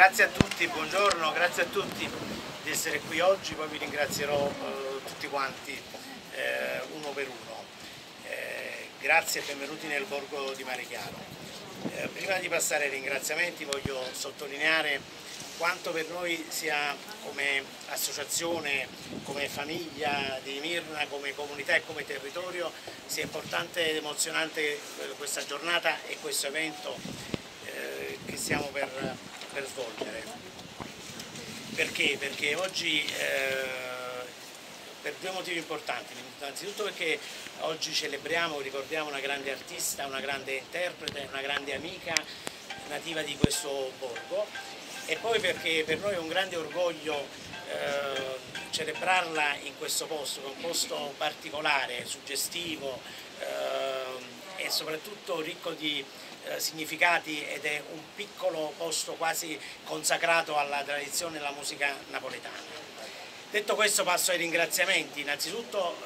Grazie a tutti, buongiorno, grazie a tutti di essere qui oggi, poi vi ringrazierò tutti quanti uno per uno. Grazie e benvenuti nel borgo di Marechiaro. Prima di passare ai ringraziamenti voglio sottolineare quanto per noi sia come associazione, come famiglia di Mirna, come comunità e come territorio sia importante ed emozionante questa giornata e questo evento che stiamo per svolgere. Perché? Perché oggi per due motivi importanti. Innanzitutto perché oggi celebriamo, ricordiamo una grande artista, una grande interprete, una grande amica nativa di questo borgo, e poi perché per noi è un grande orgoglio celebrarla in questo posto, che è un posto particolare, suggestivo e soprattutto ricco di significati, ed è un piccolo posto quasi consacrato alla tradizione della musica napoletana. Detto questo passo ai ringraziamenti. Innanzitutto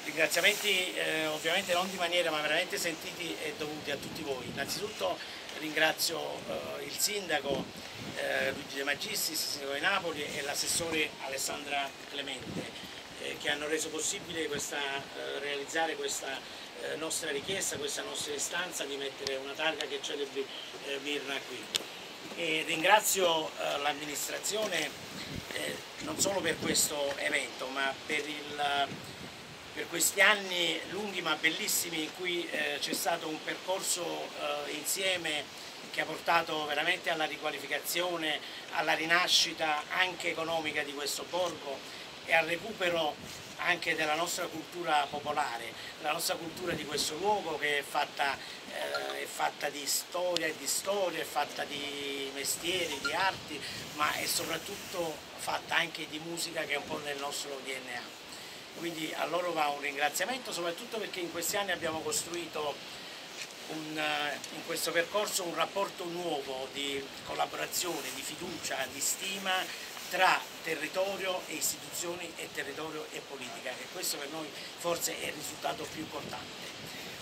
ringraziamenti ovviamente non di maniera ma veramente sentiti e dovuti a tutti voi. Innanzitutto ringrazio il sindaco Luigi De Magistris, sindaco di Napoli, e l'assessore Alessandra Clemente che hanno reso possibile realizzare questa nostra richiesta, questa nostra istanza di mettere una targa che celebri Mirna qui. E ringrazio l'amministrazione non solo per questo evento, ma per questi anni lunghi ma bellissimi in cui c'è stato un percorso insieme che ha portato veramente alla riqualificazione, alla rinascita anche economica di questo borgo e al recupero anche della nostra cultura popolare, la nostra cultura di questo luogo che è fatta di storia e di storie, è fatta di mestieri, di arti, ma è soprattutto fatta anche di musica che è un po' nel nostro DNA. Quindi a loro va un ringraziamento, soprattutto perché in questi anni abbiamo costruito in questo percorso un rapporto nuovo di collaborazione, di fiducia, di stima tra territorio e istituzioni e territorio e politica, e questo per noi forse è il risultato più importante.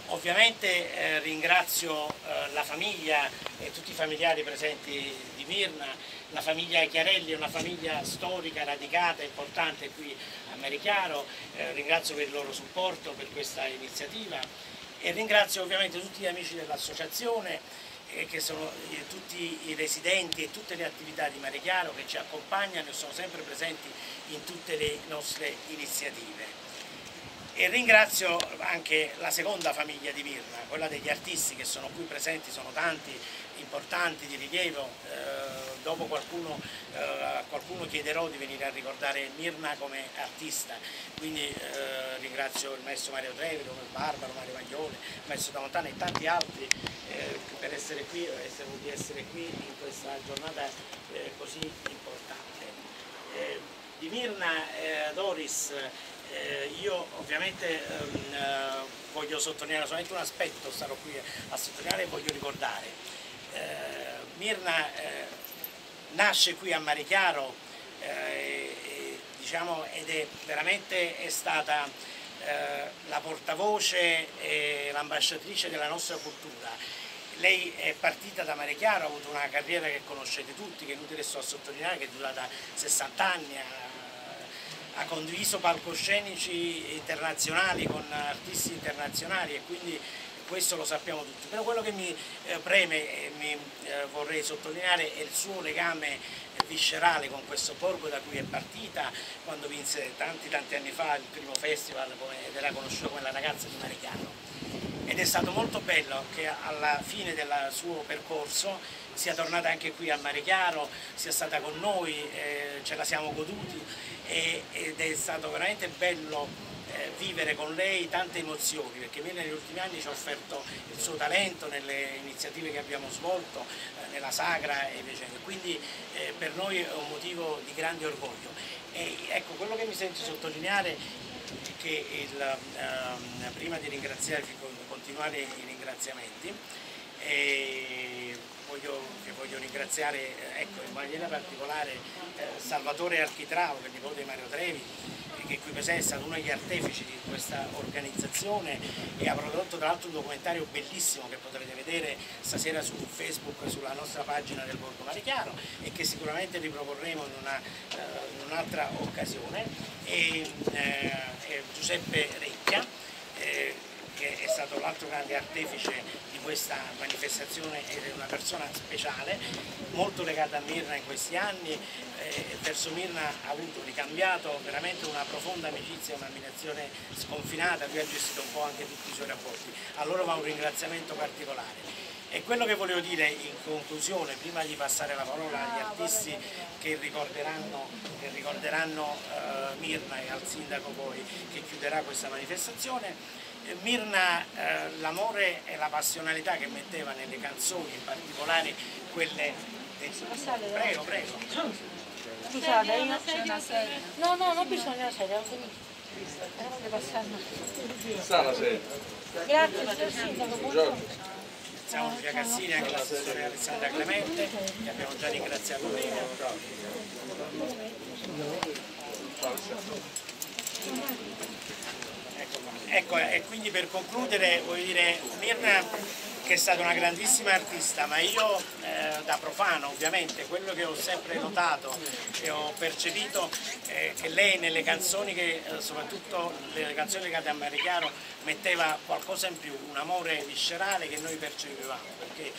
Ovviamente ringrazio la famiglia e tutti i familiari presenti di Mirna. La famiglia Chiarelli è una famiglia storica, radicata, importante qui a Marechiaro, ringrazio per il loro supporto per questa iniziativa e ringrazio ovviamente tutti gli amici dell'associazione che sono tutti i residenti e tutte le attività di Marechiaro che ci accompagnano e sono sempre presenti in tutte le nostre iniziative. E ringrazio anche la seconda famiglia di Mirna, quella degli artisti che sono qui presenti, sono tanti, importanti, di rilievo. Dopo a qualcuno chiederò di venire a ricordare Mirna come artista, quindi ringrazio il maestro Mario Trevi, come Barbaro, Mario Maglione, il maestro Tramontana e tanti altri per essere qui, di essere qui in questa giornata così importante. Di Mirna, Doris, io ovviamente voglio sottolineare solamente un aspetto, starò qui a sottolineare e voglio ricordare. Mirna nasce qui a Marechiaro diciamo, ed è veramente stata la portavoce e l'ambasciatrice della nostra cultura. Lei è partita da Marechiaro, ha avuto una carriera che conoscete tutti, che è inutile sto a sottolineare, che è durata 60 anni, ha condiviso palcoscenici internazionali con artisti internazionali e quindi questo lo sappiamo tutti. Però quello che mi preme e vorrei sottolineare è il suo legame viscerale con questo borgo da cui è partita quando vinse tanti anni fa il primo festival ed era conosciuta come la ragazza di Marechiaro. Ed è stato molto bello che alla fine del suo percorso sia tornata anche qui a Marechiaro, sia stata con noi, ce la siamo goduti ed è stato veramente bello vivere con lei tante emozioni, perché negli ultimi anni ci ha offerto il suo talento nelle iniziative che abbiamo svolto, nella Sagra e via dicendo. Quindi per noi è un motivo di grande orgoglio. E ecco, quello che mi sento sottolineare è che prima di ringraziarvi, continuare i ringraziamenti, voglio ringraziare in maniera particolare Salvatore Architrao, che è nipote di Mario Trevi, che qui presente, è stato uno degli artefici di questa organizzazione e ha prodotto tra l'altro un documentario bellissimo che potrete vedere stasera su Facebook, sulla nostra pagina del Borgo Marichiaro, e che sicuramente riproporremo in un'altra occasione, e Giuseppe Recchia, che è stato l'altro grande artefice di questa manifestazione ed è una persona speciale, molto legata a Myrna in questi anni, verso Myrna ha avuto ricambiato veramente una profonda amicizia e un'ammirazione sconfinata, lui ha gestito un po' anche tutti i suoi rapporti, a loro va un ringraziamento particolare. E quello che volevo dire in conclusione, prima di passare la parola agli artisti che ricorderanno Myrna, e al sindaco poi che chiuderà questa manifestazione, Myrna, l'amore e la passionalità che metteva nelle canzoni, in particolare quelle Prego, prego. Scusate, io c'è una sedia. No, non bisogna la sedia, ho finito. Sta la sedia. Grazie, signor Sindaco, buongiorno. Siamo Lucia Cassini, anche l'assessore Alessandra Clemente, che abbiamo già ringraziato prima. Ecco, e quindi per concludere voglio dire, Myrna che è stata una grandissima artista, ma io da profano ovviamente quello che ho sempre notato e ho percepito è che lei nelle canzoni, soprattutto le canzoni legate a Marichiaro, metteva qualcosa in più, un amore viscerale che noi percepivamo, perché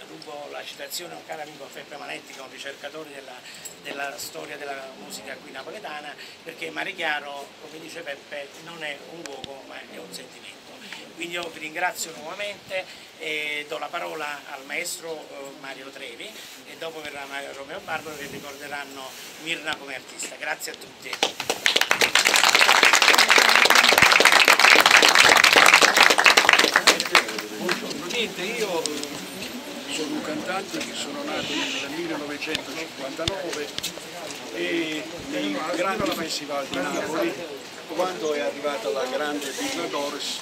rubo la citazione a un caro amico Peppe Manetti, che è un ricercatore della storia della musica qui napoletana, perché Marichiaro, come dice Peppe, non è un luogo ma è un sentimento. Quindi io vi ringrazio nuovamente e do la parola al maestro Mario Trevi e dopo verrà Romeo Barbaro, che ricorderanno Myrna come artista. Grazie a tutti. Buongiorno, niente, io sono un cantante che sono nato nel 1959 e nei grandi festival di Napoli, quando è arrivata la grande Myrna Doris,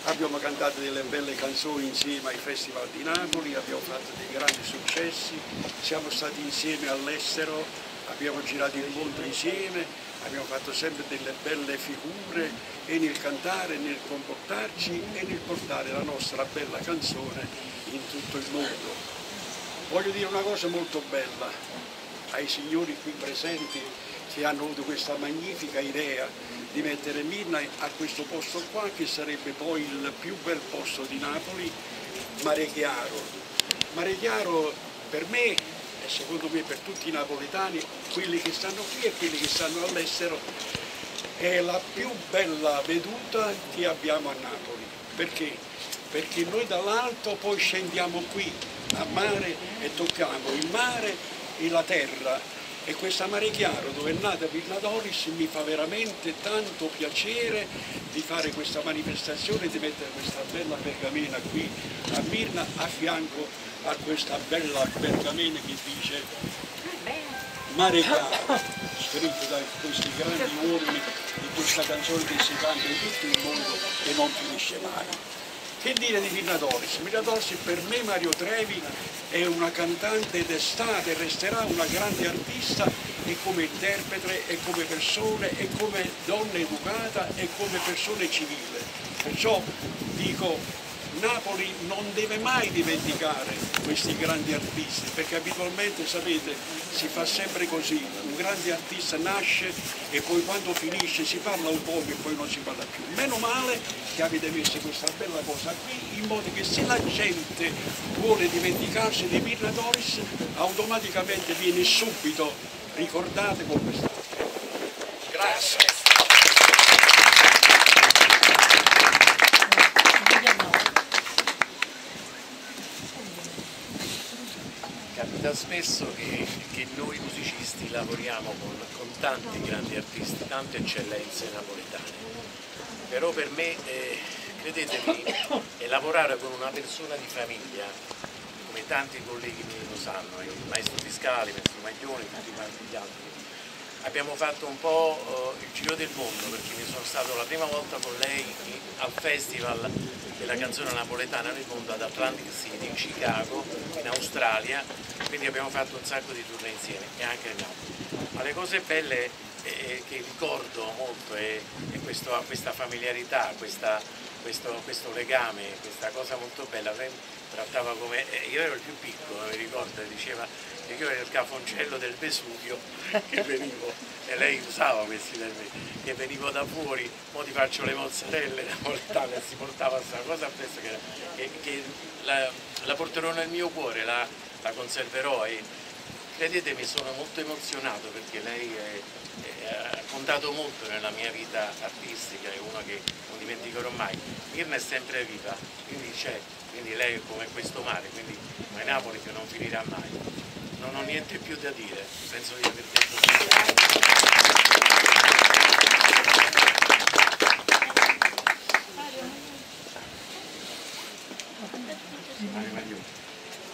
abbiamo cantato delle belle canzoni insieme ai festival di Napoli, abbiamo fatto dei grandi successi, siamo stati insieme all'estero, abbiamo girato il mondo insieme, abbiamo fatto sempre delle belle figure e nel cantare, nel comportarci e nel portare la nostra bella canzone in tutto il mondo. Voglio dire una cosa molto bella ai signori qui presenti che hanno avuto questa magnifica idea di mettere Myrna a questo posto qua, che sarebbe poi il più bel posto di Napoli, Marichiaro. Marichiaro per me e secondo me per tutti i napoletani, quelli che stanno qui e quelli che stanno all'estero, è la più bella veduta che abbiamo a Napoli. Perché? Perché noi dall'alto poi scendiamo qui a mare e tocchiamo il mare e la terra. E questa Marichiaro, dove è nata Myrna Doris, mi fa veramente tanto piacere di fare questa manifestazione, di mettere questa bella pergamena qui a Myrna a fianco a questa bella pergamena che dice Marichiaro, scritto da questi grandi uomini di questa canzone che si canta in tutto il mondo e non finisce mai. Che dire di Myrna Doris? Myrna Doris per me, Mario Trevi, è una cantante ed è stata e resterà una grande artista e come interprete e come persona e come donna educata e come persona civile. Perciò dico, Napoli non deve mai dimenticare questi grandi artisti, perché abitualmente, sapete, si fa sempre così, un grande artista nasce e poi quando finisce si parla un po' e poi non si parla più. Meno male che avete messo questa bella cosa qui, in modo che se la gente vuole dimenticarsi di Myrna Doris, automaticamente viene subito ricordate con quest'arte. Grazie. Capita spesso che noi musicisti lavoriamo con tanti grandi artisti, tante eccellenze napoletane, però per me, credetemi, è lavorare con una persona di famiglia, come tanti colleghi miei lo sanno, il maestro Fiscali, il maestro Maglioni, tutti quanti gli altri. Abbiamo fatto un po' il giro del mondo, perché mi sono stato la prima volta con lei al festival della canzone napoletana nel mondo ad Atlantic City, in Chicago, in Australia, quindi abbiamo fatto un sacco di tournée insieme e anche a Napoli. Ma le cose belle che ricordo molto è questa familiarità, questo legame, questa cosa molto bella. Lei trattava come, io ero il più piccolo, mi ricordo, diceva che io ero il cafoncello del Vesuvio, che venivo, e lei usava questi termini, che venivo da fuori, mo ti faccio le mozzarelle napoletane, e si portava questa cosa appresso che la porterò nel mio cuore, la conserverò, e credetemi sono molto emozionato perché lei ha contato molto nella mia vita artistica, è una che non dimenticherò mai. Mirna è sempre viva, quindi c'è, quindi lei è come questo mare, quindi come Napoli che non finirà mai. Non ho niente più da dire, penso di aver detto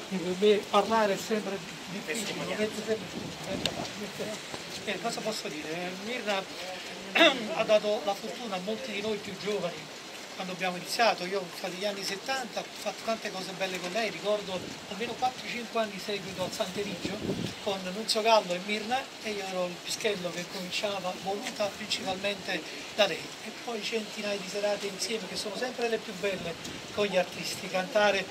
Per me parlare è sempre difficile, cosa posso dire? Mirna ha dato la fortuna a molti di noi più giovani quando abbiamo iniziato. Io fra gli anni 70 ho fatto tante cose belle con lei, ricordo almeno 4-5 anni seguito al Sant'Eligio con Nunzio Gallo e Mirna, e io ero il pischello che cominciava, voluta principalmente da lei, e poi centinaia di serate insieme che sono sempre le più belle con gli artisti, cantare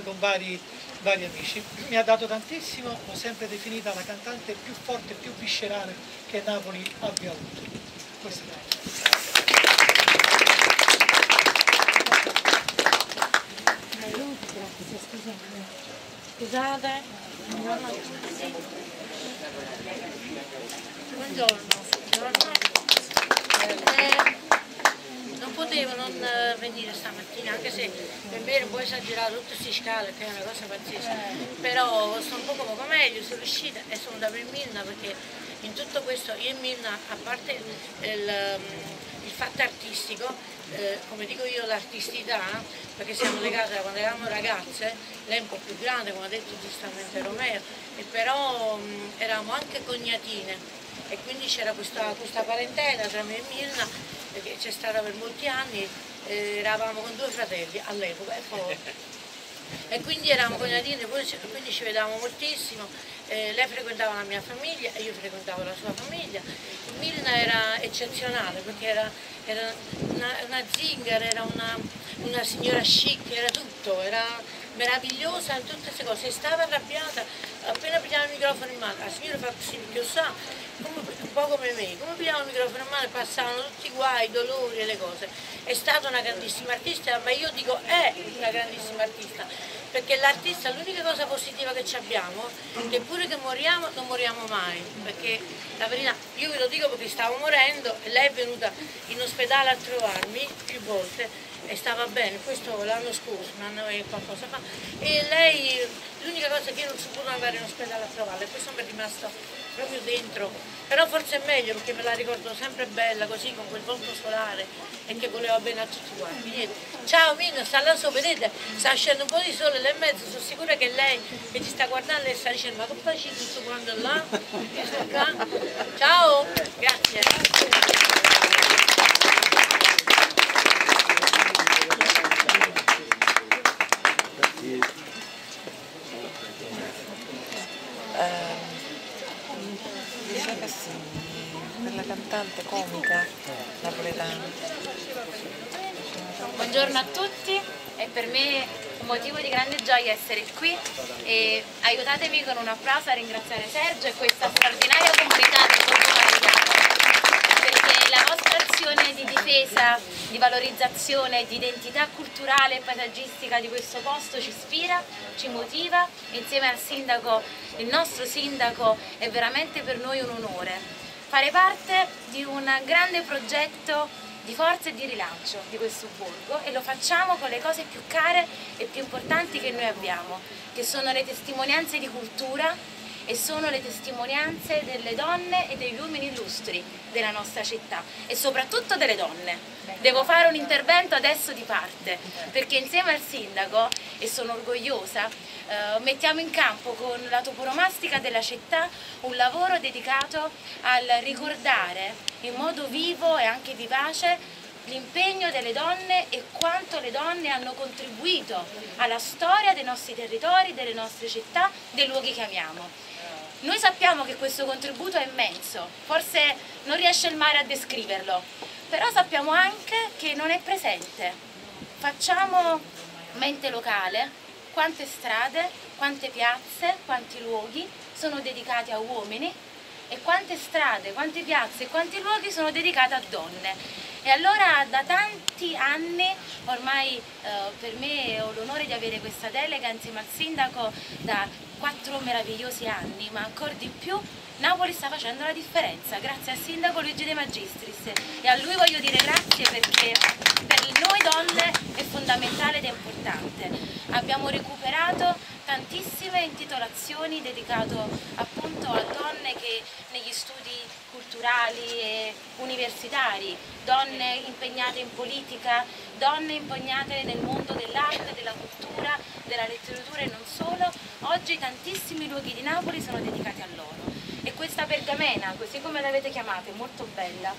con vari amici. Mi ha dato tantissimo, l'ho sempre definita la cantante più forte, più viscerale che Napoli abbia avuto. Questo è tutto. Scusate. Buongiorno. Non potevo non venire stamattina, anche se per me era un po' esagerato tutte queste scale, che è una cosa pazzesca, però sto un poco meglio, sono riuscita e sono da Mirna, perché in tutto questo io e Mirna, a parte il fatto artistico, come dico io, l'artisticità, perché siamo legate da quando eravamo ragazze, lei è un po' più grande, come ha detto giustamente Romeo, e però eravamo anche cognatine, e quindi c'era questa parentela tra me e Mirna, che c'è stata per molti anni, eravamo con 2 fratelli all'epoca, e quindi eravamo cognatine, quindi ci vedevamo moltissimo. Lei frequentava la mia famiglia e io frequentavo la sua famiglia. Mirna era eccezionale perché era una zingara, era una signora chic, era tutto, era meravigliosa in tutte queste cose. E stava arrabbiata appena pigliava il microfono in mano. La signora fa così perché lo sa, un po' come me, come pigliava il microfono in mano e passavano tutti i guai, i dolori e le cose. È stata una grandissima artista, ma io dico è una grandissima artista, perché l'artista, l'unica cosa positiva che abbiamo è che pure che moriamo non moriamo mai, perché la verità, io ve lo dico perché stavo morendo e lei è venuta in ospedale a trovarmi più volte e stava bene, questo l'anno scorso, un anno e qualcosa fa, e lei, l'unica cosa che io non sono potuta andare in ospedale a trovarla, e questo mi è rimasto proprio dentro, però forse è meglio perché me la ricordo sempre bella così, con quel volto solare, e che voleva bene a tutti quanti. Niente. Ciao Mina, sta là su, vedete, sta scendendo un po' di sole, le mezzo, sono sicura che lei che ci sta guardando e sta dicendo ma che faccio tutto quando è là? Io sono qua. Ciao, grazie. Per la cantante comica napoletana. Buongiorno a tutti, è per me un motivo di grande gioia essere qui, e aiutatemi con un applauso a ringraziare Sergio e questa straordinaria comunità di perché la vostra azione di difesa, di valorizzazione, di identità culturale e paesaggistica di questo posto ci ispira, ci motiva, e insieme al sindaco, il nostro sindaco, è veramente per noi un onore fare parte di un grande progetto di forza e di rilancio di questo borgo, e lo facciamo con le cose più care e più importanti che noi abbiamo, che sono le testimonianze di cultura e sono le testimonianze delle donne e degli uomini illustri della nostra città, e soprattutto delle donne. Devo fare un intervento adesso di parte, perché insieme al sindaco, e sono orgogliosa, mettiamo in campo con la toponomastica della città un lavoro dedicato al ricordare in modo vivo e anche vivace l'impegno delle donne e quanto le donne hanno contribuito alla storia dei nostri territori, delle nostre città, dei luoghi che amiamo. Noi sappiamo che questo contributo è immenso, forse non riesce il mare a descriverlo, però sappiamo anche che non è presente. Facciamo mente locale, quante strade, quante piazze, quanti luoghi sono dedicati a uomini e quante strade, quante piazze e quanti luoghi sono dedicati a donne. E allora da tanti anni, ormai per me ho l'onore di avere questa delega insieme al sindaco da 4 meravigliosi anni, ma ancora di più Napoli sta facendo la differenza, grazie al sindaco Luigi De Magistris, e a lui voglio dire grazie perché per noi donne è fondamentale ed è importante. Abbiamo recuperato tantissime intitolazioni dedicate appunto a donne che negli studi culturali e universitari, donne impegnate in politica, donne impegnate nel mondo dell'arte, della cultura, della letteratura e non solo. Oggi tantissimi luoghi di Napoli sono dedicati a loro. E questa pergamena, così come l'avete chiamata, è molto bella.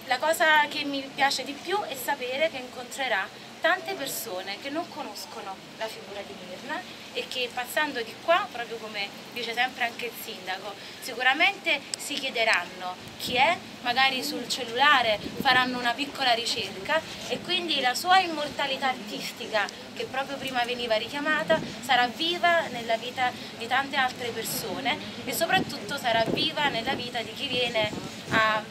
La cosa che mi piace di più è sapere che incontrerà tante persone che non conoscono la figura di Mirna e che passando di qua, proprio come dice sempre anche il sindaco, sicuramente si chiederanno chi è, magari sul cellulare faranno una piccola ricerca e quindi la sua immortalità artistica, che proprio prima veniva richiamata, sarà viva nella vita di tante altre persone e soprattutto sarà viva nella vita di chi viene a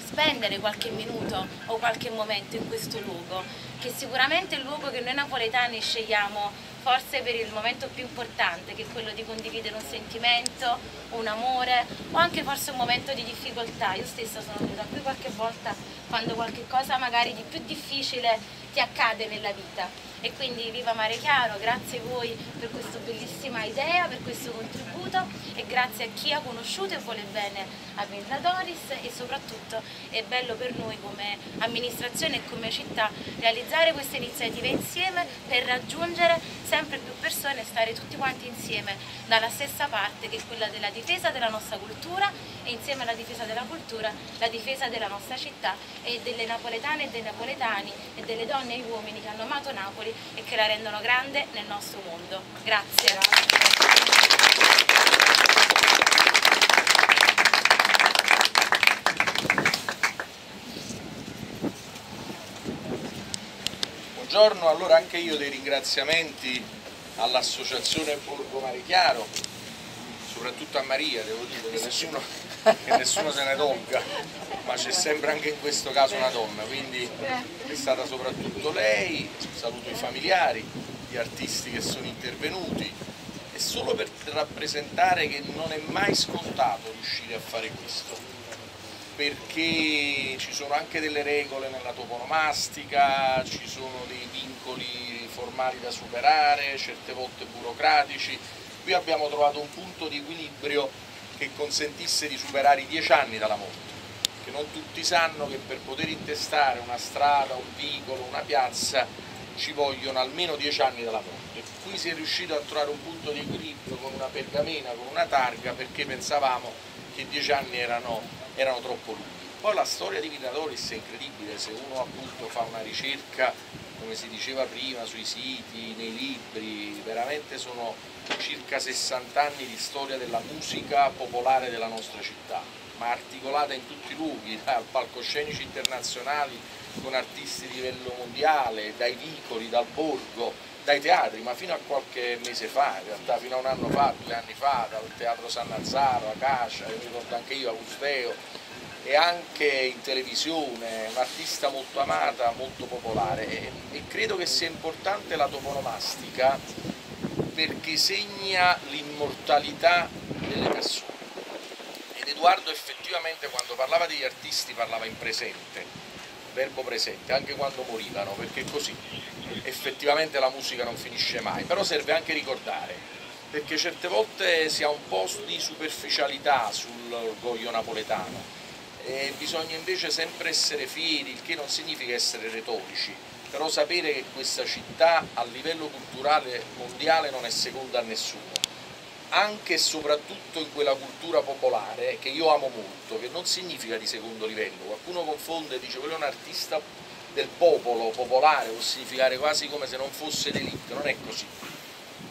spendere qualche minuto o qualche momento in questo luogo, che sicuramente è il luogo che noi napoletani scegliamo forse per il momento più importante, che è quello di condividere un sentimento, un amore o anche forse un momento di difficoltà. Io stessa sono venuta qui qualche volta quando qualche cosa magari di più difficile ti accade nella vita. E quindi viva Mare Chiaro, grazie a voi per questa bellissima idea, per questo contributo e grazie a chi ha conosciuto e vuole bene a Mirna Doris, e soprattutto è bello per noi come amministrazione e come città realizzare queste iniziative insieme per raggiungere sempre più persone e stare tutti quanti insieme dalla stessa parte, che è quella della difesa della nostra cultura, e insieme alla difesa della cultura la difesa della nostra città e delle napoletane e dei napoletani e delle donne e gli uomini che hanno amato Napoli e che la rendono grande nel nostro mondo. Grazie. Buongiorno, allora anche io dei ringraziamenti all'associazione Borgo Mare Chiaro, soprattutto a Maria, devo dire che nessuno se ne tolga, ma c'è sempre anche in questo caso una donna, quindi è stata soprattutto lei. Saluto i familiari, gli artisti che sono intervenuti, e solo per rappresentare che non è mai scontato riuscire a fare questo, perché ci sono anche delle regole nella toponomastica, ci sono dei vincoli formali da superare, certe volte burocratici. Qui abbiamo trovato un punto di equilibrio che consentisse di superare i 10 anni dalla morte, che non tutti sanno che per poter intestare una strada, un vicolo, una piazza ci vogliono almeno 10 anni dalla morte. Qui si è riuscito a trovare un punto di equilibrio con una pergamena, con una targa, perché pensavamo che 10 anni erano troppo lunghi. Poi la storia di Mirna Doris è incredibile, se uno appunto fa una ricerca, come si diceva prima, sui siti, nei libri, veramente sono circa 60 anni di storia della musica popolare della nostra città, ma articolata in tutti i luoghi, dai palcoscenici internazionali con artisti di livello mondiale, dai vicoli, dal borgo, dai teatri, ma fino a qualche mese fa, in realtà fino a un anno fa, 2 anni fa, dal Teatro San Nazzaro, Acacia, mi ricordo anche io, Augusteo, e anche in televisione, un'artista molto amata, molto popolare, e credo che sia importante la toponomastica perché segna l'immortalità delle persone. Ed Edoardo effettivamente quando parlava degli artisti parlava in presente, verbo presente, anche quando morivano, perché è così, effettivamente la musica non finisce mai, però serve anche ricordare, perché certe volte si ha un po' di superficialità sull'orgoglio napoletano, e bisogna invece sempre essere fieri, il che non significa essere retorici, però sapere che questa città a livello culturale mondiale non è seconda a nessuno, anche e soprattutto in quella cultura popolare che io amo molto, che non significa di secondo livello. Qualcuno confonde e dice quello è un artista del popolo, popolare, può significare quasi come se non fosse d'élite, non è così.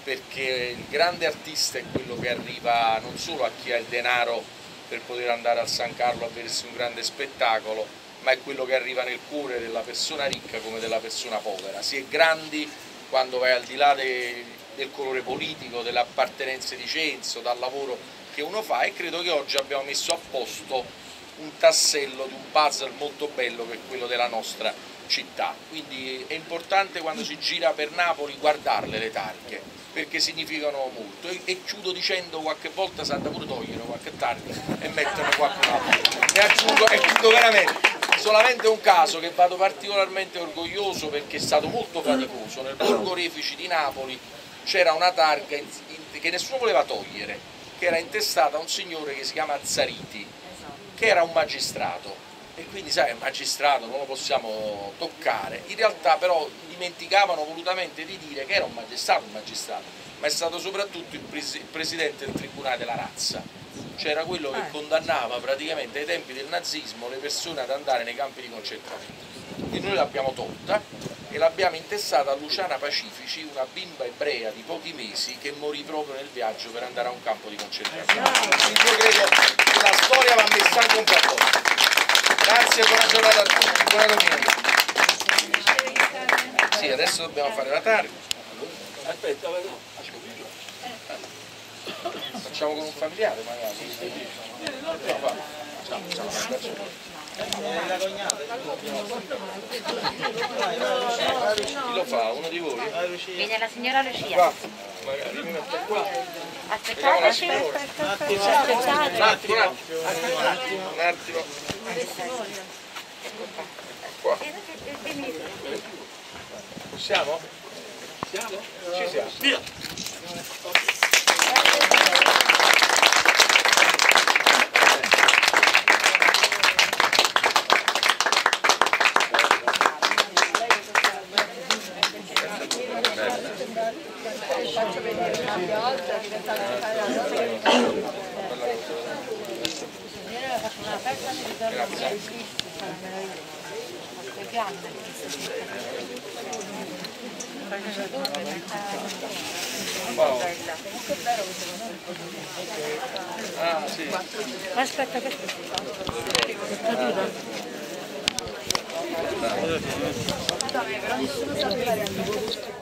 perché il grande artista è quello che arriva non solo a chi ha il denaro per poter andare al San Carlo a vedersi un grande spettacolo, ma è quello che arriva nel cuore della persona ricca come della persona povera. Si è grandi quando vai al di là del colore politico, delle appartenenze di censo, dal lavoro che uno fa, e credo che oggi abbiamo messo a posto un tassello di un puzzle molto bello che è quello della nostra città. Quindi è importante quando si gira per Napoli guardarle le targhe, perché significano molto, e chiudo dicendo qualche volta si ha da pure togliere qualche targa e mettere qualcun'altra. Ne aggiungo e chiudo veramente. Solamente un caso che vado particolarmente orgoglioso perché è stato molto faticoso. Nel Borgo Refici di Napoli c'era una targa che nessuno voleva togliere, che era intestata a un signore che si chiama Zariti, che era un magistrato, e quindi sai, il magistrato non lo possiamo toccare. In realtà però dimenticavano volutamente di dire che era un magistrato, ma è stato soprattutto il presidente del Tribunale della Razza. C'era quello che condannava praticamente ai tempi del nazismo le persone ad andare nei campi di concentramento. E noi l'abbiamo tolta e l'abbiamo intestata a Luciana Pacifici, una bimba ebrea di pochi mesi che morì proprio nel viaggio per andare a un campo di concentramento. Quindi io credo che la storia va messa anche un po' a posto. Grazie, buona giornata a tutti, buona domenica. Sì, adesso dobbiamo fare la targa. Aspetta, facciamo con un familiare magari. Chi lo fa? Uno di voi? Viene la signora Lucia. Qua, magari mi metto qua. Aspettateci. Un attimo. Qua. Possiamo? Siamo? Ci siamo. Via. Ah, sì. Aspetta che Vabbè.